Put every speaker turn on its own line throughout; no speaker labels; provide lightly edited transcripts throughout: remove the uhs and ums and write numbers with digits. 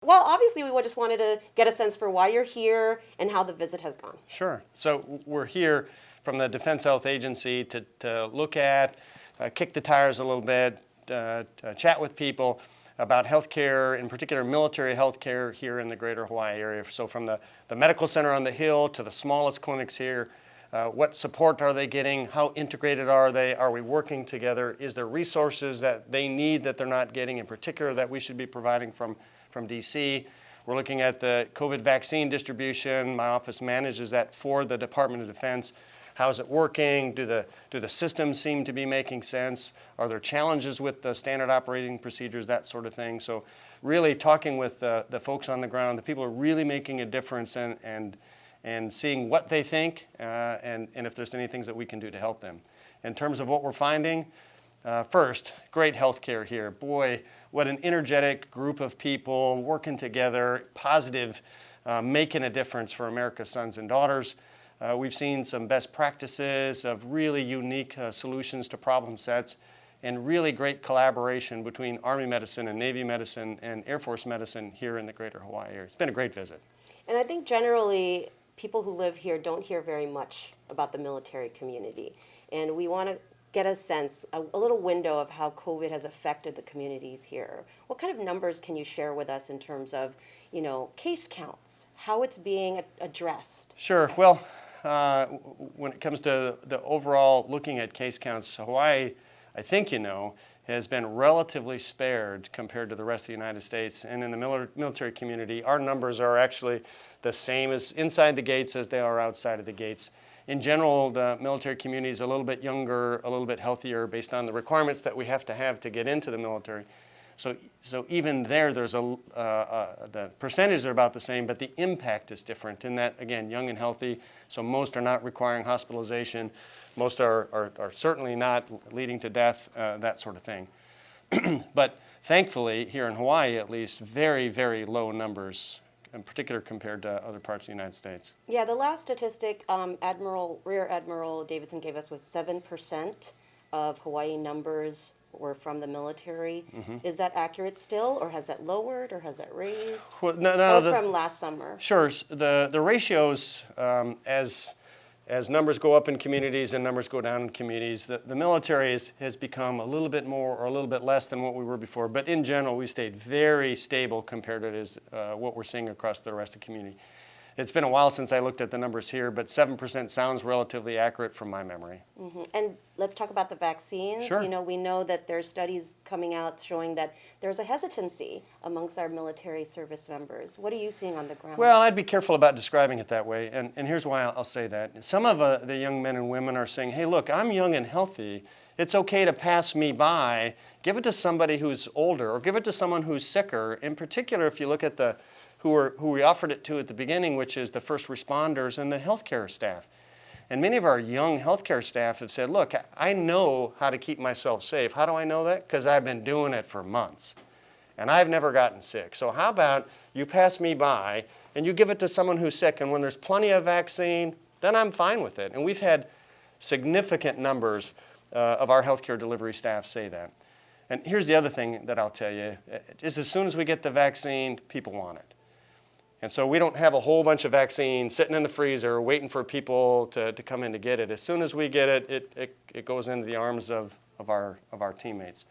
Well, obviously, we just wanted to get a sense for why you're here and how the visit has gone.
Sure. So we're here from the Defense Health Agency to look at, kick the tires a little bit, chat with people about healthcare, in particular military healthcare here in the greater Hawaii area. So from the medical center on the hill to the smallest clinics here, what support are they getting? How integrated are they? Are we working together? Is there resources that they need that they're not getting, in particular that we should be providing from DC? We're looking at the COVID vaccine distribution. My office manages that for the Department of Defense. How's it working? Do the systems seem to be making sense? Are there challenges with the standard operating procedures, that sort of thing? So really talking with the folks on the ground, the people who are really making a difference and seeing what they think and if there's any things that we can do to help them. In terms of what we're finding, first, great healthcare here. Boy, what an energetic group of people working together, positive, making a difference for America's sons and daughters. We've seen some best practices of really unique solutions to problem sets and really great collaboration between Army medicine and Navy medicine and Air Force medicine here in the greater Hawaii area. It's been a great visit.
And I think generally, people who live here don't hear very much about the military community. And we want to get a sense, a little window of how COVID has affected the communities here. What kind of numbers can you share with us in terms of, case counts, how it's being addressed?
Sure. Well, when it comes to the overall looking at case counts, Hawaii, I think has been relatively spared compared to the rest of the United States. And in the military community, our numbers are actually the same as inside the gates as they are outside of the gates. In general, the military community is a little bit younger, a little bit healthier based on the requirements that we have to get into the military. So even there's the percentages are about the same, but the impact is different in that, again, young and healthy. So most are not requiring hospitalization. Most are certainly not leading to death, that sort of thing. But thankfully, here in Hawaii at least, very, very low numbers, in particular compared to other parts of the United States.
Yeah, the last statistic Rear Admiral Davidson gave us was 7% of Hawaii numbers were from the military. Mm-hmm. Is that accurate still, or has that lowered, or has that raised?
Well,
that was from last summer.
Sure. The ratios, as numbers go up in communities and numbers go down in communities, the military has become a little bit more or a little bit less than what we were before. But in general, we stayed very stable compared to what we're seeing across the rest of the community. It's been a while since I looked at the numbers here, but 7% sounds relatively accurate from my memory.
Mm-hmm. And let's talk about the vaccines.
Sure.
We know that there's studies coming out showing that there's a hesitancy amongst our military service members. What are you seeing on the ground?
Well, I'd be careful about describing it that way, and here's why I'll say that. Some of the young men and women are saying, hey, look, I'm young and healthy. It's okay to pass me by. Give it to somebody who's older, or give it to someone who's sicker. In particular, if you look at who we offered it to at the beginning, which is the first responders and the healthcare staff. And many of our young healthcare staff have said, look, I know how to keep myself safe. How do I know that? Because I've been doing it for months, and I've never gotten sick. So how about you pass me by, and you give it to someone who's sick, and when there's plenty of vaccine, then I'm fine with it. And we've had significant numbers of our healthcare delivery staff say that. And here's the other thing that I'll tell you, is as soon as we get the vaccine, people want it. And so we don't have a whole bunch of vaccine sitting in the freezer waiting for people to come in to get it. As soon as we get it, it goes into the arms of our teammates.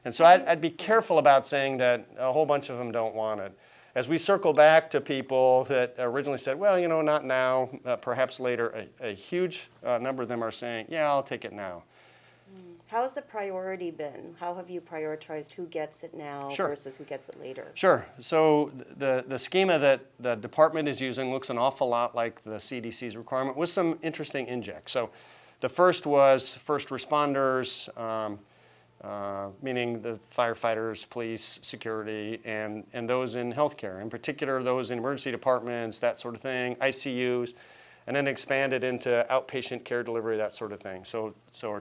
And so I'd be careful about saying that a whole bunch of them don't want it. As we circle back to people that originally said, well, not now, perhaps later, a huge number of them are saying, yeah, I'll take it now.
How has the priority been? How have you prioritized who gets it now versus who gets it later?
Sure. So the schema that the department is using looks an awful lot like the CDC's requirement with some interesting injects. So the first was first responders, meaning the firefighters, police, security, and those in healthcare, in particular those in emergency departments, that sort of thing, ICUs, and then expanded into outpatient care delivery, that sort of thing. So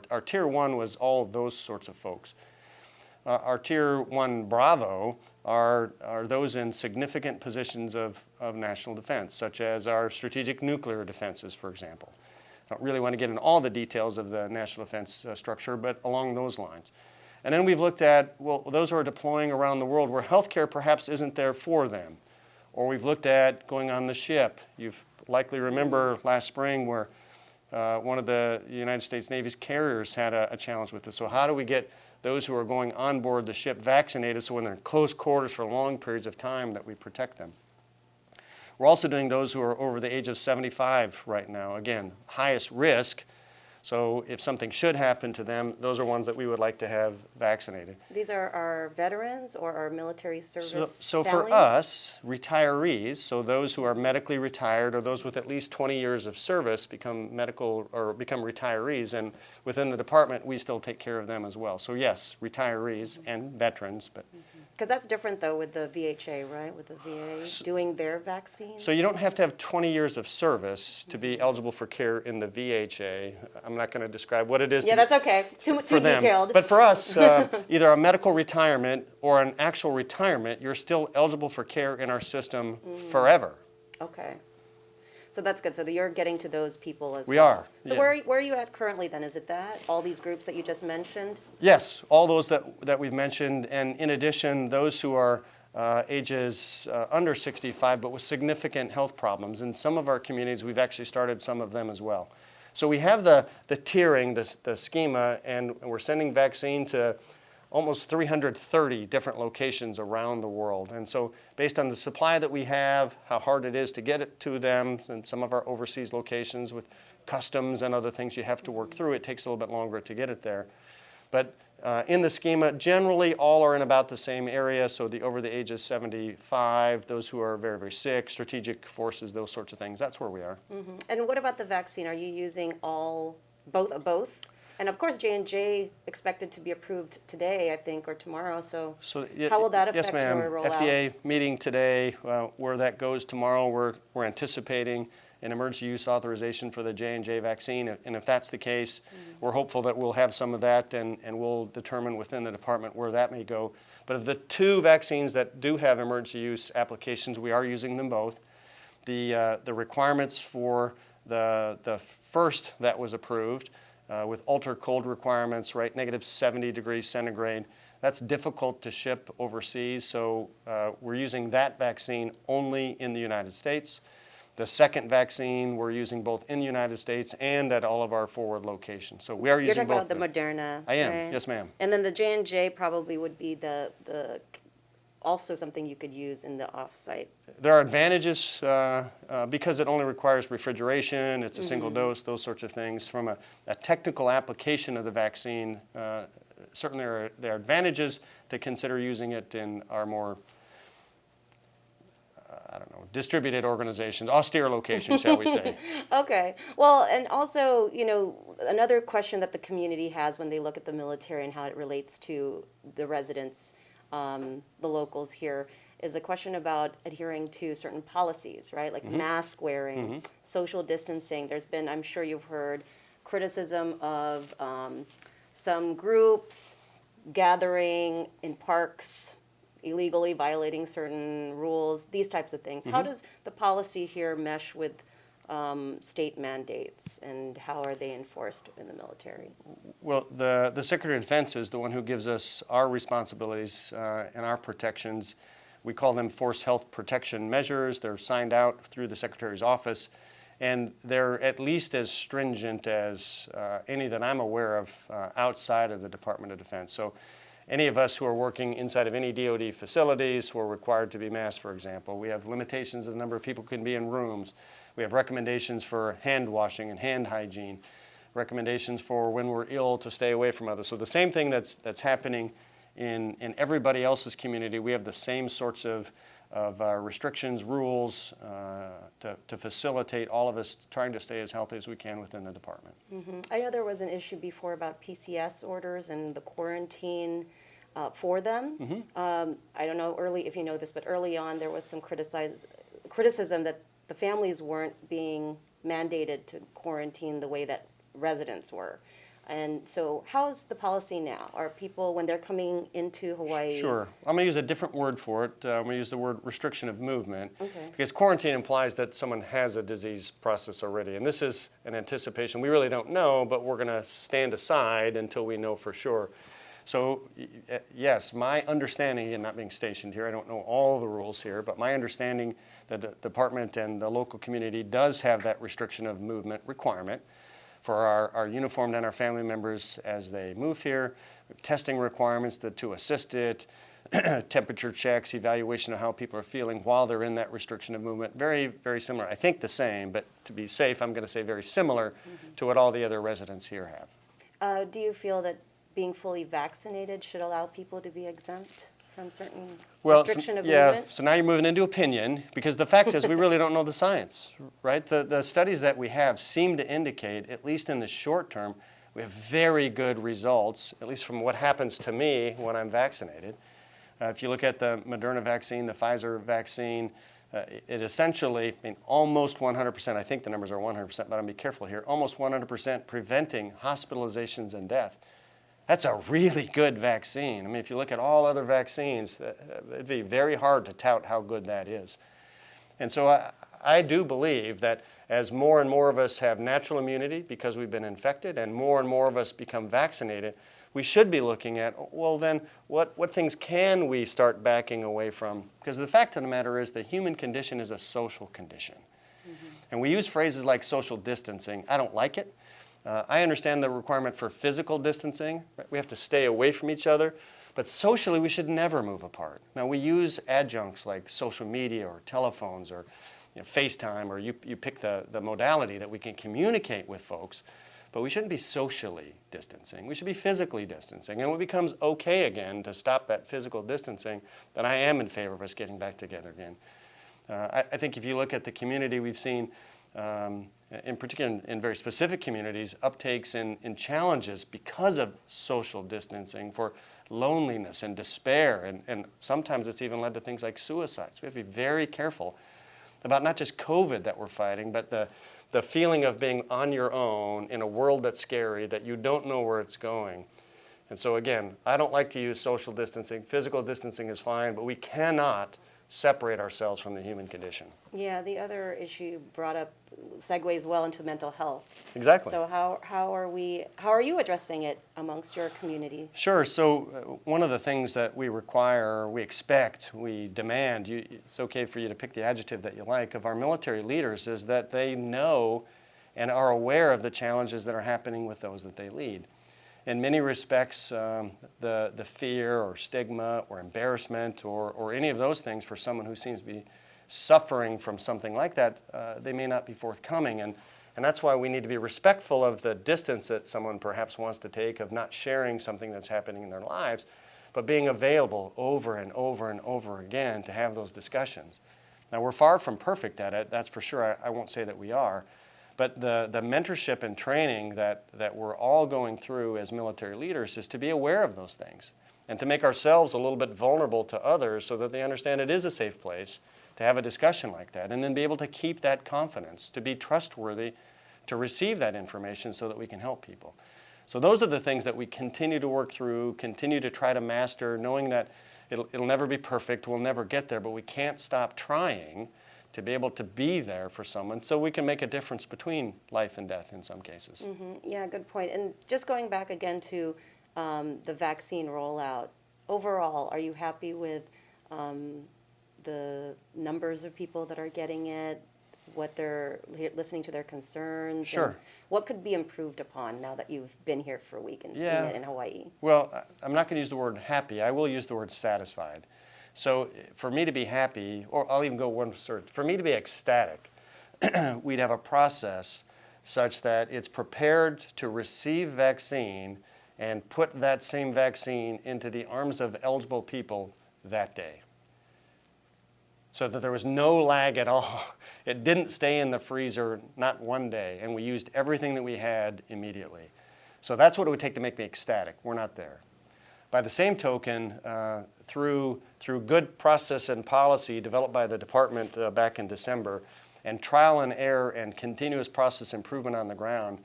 our Tier 1 was all those sorts of folks. Our Tier 1 Bravo are those in significant positions of national defense, such as our strategic nuclear defenses, for example. I don't really want to get into all the details of the national defense structure, but along those lines. And then we've looked at, well, those who are deploying around the world where healthcare perhaps isn't there for them. Or we've looked at going on the ship. You've likely remember last spring where one of the United States Navy's carriers had a challenge with this. So how do we get those who are going on board the ship vaccinated so when they're in close quarters for long periods of time that we protect them? We're also doing those who are over the age of 75 right now. Again, highest risk. So if something should happen to them, those are ones that we would like to have vaccinated.
These are our veterans or our military service
So for
families?
us, retirees, so those who are medically retired or those with at least 20 years of service become medical or become retirees, and within the department, we still take care of them as well. So yes, retirees and veterans, but
Because that's different though with the VHA, right? With the VA doing their vaccines?
so you don't have to have 20 years of service to be eligible for care in the VHA. I'm not going to describe what it is.
Yeah, that's okay. Too
for them.
detailed.
But for us, either a medical retirement or an actual retirement, you're still eligible for care in our system forever.
Okay. So that's good. So that you're getting to those people as
We
well.
are,
So
yeah.
where are you at currently then? Is it that? All these groups that you just mentioned?
Yes, all those that we've mentioned, and in addition, those who are ages under 65 but with significant health problems. In some of our communities, we've actually started some of them as well. So we have the tiering, the schema, and we're sending vaccine to almost 330 different locations around the world. And so based on the supply that we have, how hard it is to get it to them, and some of our overseas locations with customs and other things you have to work through, it takes a little bit longer to get it there. But in the schema, generally all are in about the same area, so the over the age of 75, those who are very, very sick, strategic forces, those sorts of things, that's where we are.
And what about the vaccine? Are you using both? And of course, J&J expected to be approved today, I think, or tomorrow. So how will that affect
yes, ma'am.
your rollout?
FDA meeting today. Where that goes tomorrow, we're anticipating an emergency use authorization for the J&J vaccine. And if that's the case, we're hopeful that we'll have some of that, and we'll determine within the department where that may go. But of the two vaccines that do have emergency use applications, we are using them both. The requirements for the first that was approved, with ultra cold requirements, right, negative 70 degrees centigrade. That's difficult to ship overseas, so we're using that vaccine only in the United States. The second vaccine we're using both in the United States and at all of our forward locations. So we are
You're
using
talking
both.
about the Moderna,
I am,
right?
yes ma'am.
And then the J&J probably would be the also something you could use in the off-site.
There are advantages because it only requires refrigeration, it's a single dose, those sorts of things. From a technical application of the vaccine, certainly there are advantages to consider using it in our more, distributed organizations, austere locations, shall we say.
Okay. Well, and also, another question that the community has when they look at the military and how it relates to the residents, the locals here, is a question about adhering to certain policies, right? Like mask wearing, social distancing. There's been, I'm sure you've heard, criticism of some groups gathering in parks, illegally violating certain rules, these types of things. How does the policy here mesh with state mandates, and how are they enforced in the military?
Well, the Secretary of Defense is the one who gives us our responsibilities and our protections. We call them force health protection measures. They're signed out through the Secretary's office, and they're at least as stringent as any that I'm aware of outside of the Department of Defense. So any of us who are working inside of any DoD facilities who are required to be masked, for example, we have limitations of the number of people who can be in rooms. We have recommendations for hand washing and hand hygiene, recommendations for when we're ill to stay away from others. So the same thing that's happening in everybody else's community, we have the same sorts of restrictions, rules to facilitate all of us trying to stay as healthy as we can within the department.
I know there was an issue before about PCS orders and the quarantine for them. I don't know if you know this, but early on there was some criticism that the families weren't being mandated to quarantine the way that residents were. And so how's the policy now? Are people, when they're coming into Hawaii?
Sure. I'm going to use a different word for it. I'm going to use the word restriction of movement.
Okay.
Because quarantine implies that someone has a disease process already. And this is an anticipation. We really don't know, but we're going to stand aside until we know for sure. So yes, my understanding, and not being stationed here, I don't know all the rules here, but my understanding that the department and the local community does have that restriction of movement requirement for our uniformed and our family members as they move here, testing requirements to assist it, temperature checks, evaluation of how people are feeling while they're in that restriction of movement. Very, very similar. I think the same, but to be safe, I'm going to say very similar to what all the other residents here have.
Do you feel that being fully vaccinated should allow people to be exempt from certain
Well,
restriction of
yeah,
movement?
so now you're moving into opinion, because the fact is we really don't know the science, right? The studies that we have seem to indicate, at least in the short term, we have very good results, at least from what happens to me when I'm vaccinated. If you look at the Moderna vaccine, the Pfizer vaccine, it essentially, I mean, almost 100%, I think the numbers are 100%, but I'll be careful here, almost 100% preventing hospitalizations and death. That's a really good vaccine. I mean, if you look at all other vaccines, it'd be very hard to tout how good that is. And so I do believe that as more and more of us have natural immunity because we've been infected and more of us become vaccinated, we should be looking at, well then, what things can we start backing away from? Because the fact of the matter is the human condition is a social condition. And we use phrases like social distancing. I don't like it. I understand the requirement for physical distancing. Right? We have to stay away from each other. But socially, we should never move apart. Now, we use adjuncts like social media or telephones or FaceTime, or you pick the modality that we can communicate with folks. But we shouldn't be socially distancing. We should be physically distancing. And when it becomes okay again to stop that physical distancing, then I am in favor of us getting back together again. I think if you look at the community, we've seen, in particular in very specific communities, uptakes in challenges because of social distancing for loneliness and despair. And sometimes it's even led to things like suicide. So we have to be very careful about not just COVID that we're fighting, but the feeling of being on your own in a world that's scary, that you don't know where it's going. And so again, I don't like to use social distancing. Physical distancing is fine, but we cannot separate ourselves from the human condition.
Yeah, the other issue you brought up segues well into mental health.
Exactly.
So how are you addressing it amongst your community?
Sure. So one of the things that we require, we expect, we demand, it's okay for you to pick the adjective that you like, of our military leaders is that they know and are aware of the challenges that are happening with those that they lead. In many respects, the fear or stigma or embarrassment or any of those things for someone who seems to be suffering from something like that, they may not be forthcoming. And that's why we need to be respectful of the distance that someone perhaps wants to take of not sharing something that's happening in their lives, but being available over and over and over again to have those discussions. Now, we're far from perfect at it, that's for sure. I won't say that we are. But the mentorship and training that we're all going through as military leaders is to be aware of those things and to make ourselves a little bit vulnerable to others so that they understand it is a safe place to have a discussion like that, and then be able to keep that confidence, to be trustworthy, to receive that information so that we can help people. So those are the things that we continue to work through, continue to try to master, knowing that it'll never be perfect, we'll never get there, but we can't stop trying to be able to be there for someone so we can make a difference between life and death in some cases.
Mm-hmm. Yeah, good point. And just going back again to the vaccine rollout, overall, are you happy with the numbers of people that are getting it, what they're listening to their concerns?
Sure.
And what could be improved upon now that you've been here for a week and seen it in Hawaii?
Well, I'm not going to use the word happy. I will use the word satisfied. So for me to be happy, or I'll even go one further, for me to be ecstatic, we'd have a process such that it's prepared to receive vaccine and put that same vaccine into the arms of eligible people that day. So that there was no lag at all. It didn't stay in the freezer, not one day, and we used everything that we had immediately. So that's what it would take to make me ecstatic. We're not there. By the same token, through good process and policy developed by the department back in December, and trial and error and continuous process improvement on the ground,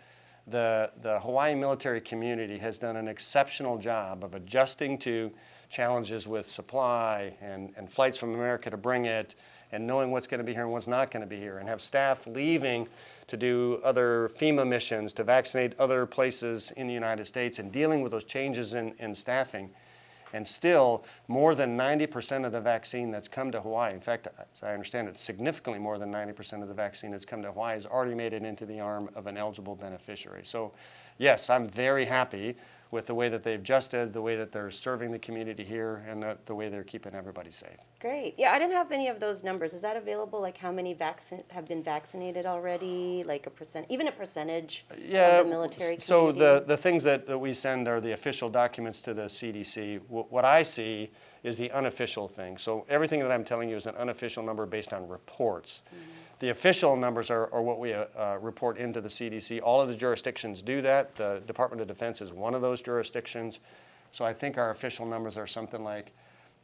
the Hawaii military community has done an exceptional job of adjusting to challenges with supply and flights from America to bring it, and knowing what's going to be here and what's not going to be here, and have staff leaving to do other FEMA missions, to vaccinate other places in the United States, and dealing with those changes in staffing. And still, more than 90% of the vaccine that's come to Hawaii, in fact, as I understand it, significantly more than 90% of the vaccine that's come to Hawaii has already made it into the arm of an eligible beneficiary. So yes, I'm very happy with the way that they've adjusted, the way that they're serving the community here, and the way they're keeping everybody safe.
Great. Yeah, I didn't have any of those numbers. Is that available? Like how many have been vaccinated already? Like even a percentage of the military community?
So the things that we send are the official documents to the CDC. What I see is the unofficial thing. So everything that I'm telling you is an unofficial number based on reports. Mm-hmm. The official numbers are what we report into the CDC. All of the jurisdictions do that. The Department of Defense is one of those jurisdictions. So I think our official numbers are something like,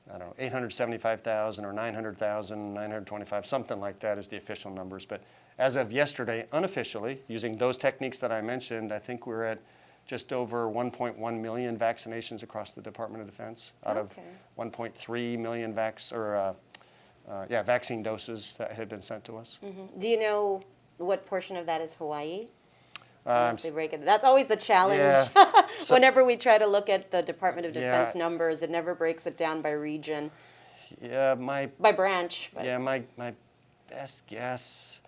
I don't know, 875,000 or 900,000, 925, something like that is the official numbers. But as of yesterday, unofficially, using those techniques that I mentioned, I think we're at just over 1.1 million vaccinations across the Department of Defense out of 1.3 million vaccine doses that had been sent to us.
Mm-hmm. Do you know what portion of that is Hawaii? That's always the challenge. Yeah. Whenever we try to look at the Department of Defense numbers, it never breaks it down by region.
Yeah,
by branch.
But. Yeah, my best guess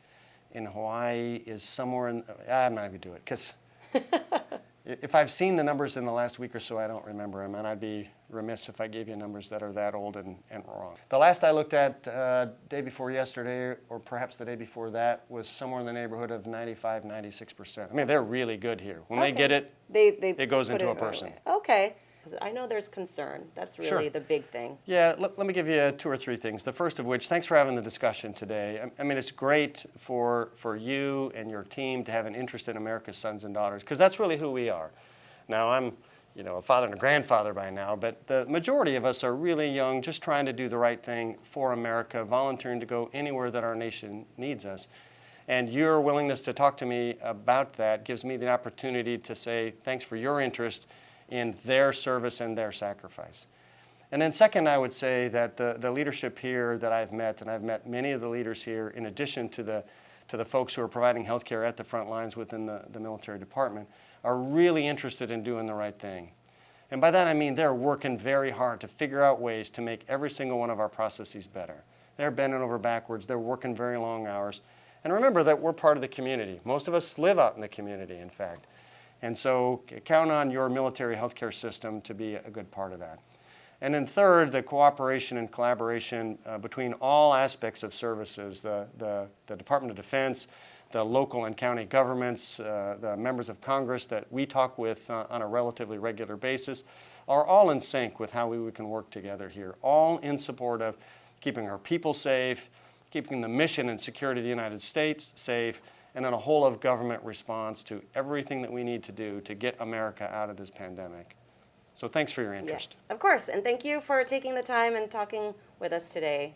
in Hawaii is somewhere in. I'm not going to do it because if I've seen the numbers in the last week or so, I don't remember them, and I'd be remiss if I gave you numbers that are that old and wrong. The last I looked at day before yesterday, or perhaps the day before that, was somewhere in the neighborhood of 95, 96%. I mean, they're really good here. When they get it, it goes into a person.
Okay. I know there's concern. That's really the big thing.
Yeah, let me give you 2 or 3 things. The first of which, thanks for having the discussion today. I mean, it's great for you and your team to have an interest in America's sons and daughters, because that's really who we are. Now, I'm a father and a grandfather by now, but the majority of us are really young, just trying to do the right thing for America, volunteering to go anywhere that our nation needs us. And your willingness to talk to me about that gives me the opportunity to say thanks for your interest in their service and their sacrifice. And then second, I would say that the leadership here that I've met, and I've met many of the leaders here, in addition to the folks who are providing health care at the front lines within the military department, are really interested in doing the right thing. And by that I mean they're working very hard to figure out ways to make every single one of our processes better. They're bending over backwards, they're working very long hours. And remember that we're part of the community. Most of us live out in the community, in fact. And so count on your military healthcare system to be a good part of that. And then third, the cooperation and collaboration between all aspects of services, the Department of Defense, the local and county governments, the members of Congress that we talk with on a relatively regular basis, are all in sync with how we can work together here, all in support of keeping our people safe, keeping the mission and security of the United States safe, and then a whole of government response to everything that we need to do to get America out of this pandemic. So thanks for your interest.
Yeah, of course, and thank you for taking the time and talking with us today.